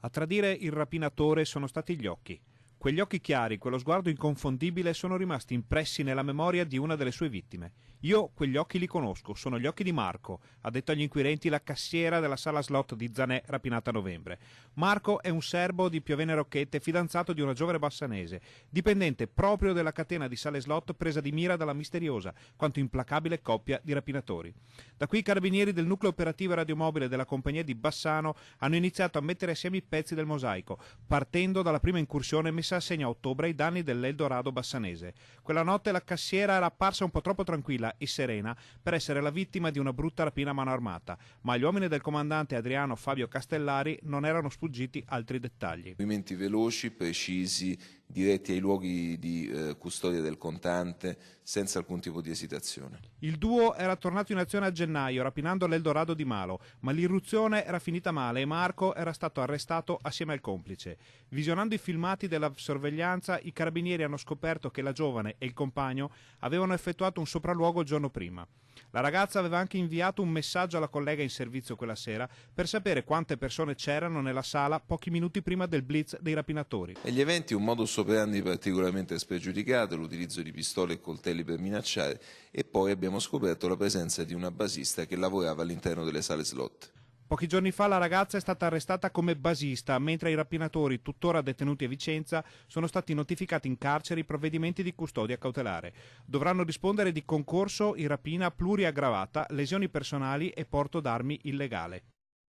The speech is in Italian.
A tradire il rapinatore sono stati gli occhi. Quegli occhi chiari, quello sguardo inconfondibile sono rimasti impressi nella memoria di una delle sue vittime. Io quegli occhi li conosco, sono gli occhi di Marco, ha detto agli inquirenti la cassiera della sala slot di Zanè rapinata a novembre. Marco è un serbo di Piovene Rocchette, fidanzato di una giovane bassanese, dipendente proprio della catena di sale slot presa di mira dalla misteriosa quanto implacabile coppia di rapinatori. Da qui i carabinieri del nucleo operativo e radiomobile della compagnia di Bassano hanno iniziato a mettere assieme i pezzi del mosaico, partendo dalla prima incursione messa a segno a ottobre ai danni dell'Eldorado bassanese. Quella notte la cassiera era apparsa un po' troppo tranquilla e serena per essere la vittima di una brutta rapina a mano armata, ma agli uomini del comandante Adriano Fabio Castellari non erano sfuggiti altri dettagli. Movimenti veloci, precisi, diretti ai luoghi di custodia del contante, senza alcun tipo di esitazione. Il duo era tornato in azione a gennaio rapinando l'Eldorado di Malo, ma l'irruzione era finita male e Marco era stato arrestato assieme al complice. Visionando i filmati della sorveglianza, i carabinieri hanno scoperto che la giovane e il compagno avevano effettuato un sopralluogo il giorno prima. La ragazza aveva anche inviato un messaggio alla collega in servizio quella sera per sapere quante persone c'erano nella sala pochi minuti prima del blitz dei rapinatori. Negli eventi un modus operandi particolarmente spregiudicato, l'utilizzo di pistole e coltelli per minacciare, e poi abbiamo scoperto la presenza di una basista che lavorava all'interno delle sale slot. Pochi giorni fa la ragazza è stata arrestata come basista, mentre i rapinatori, tuttora detenuti a Vicenza, sono stati notificati in carcere i provvedimenti di custodia cautelare. Dovranno rispondere di concorso in rapina pluriaggravata, lesioni personali e porto d'armi illegale.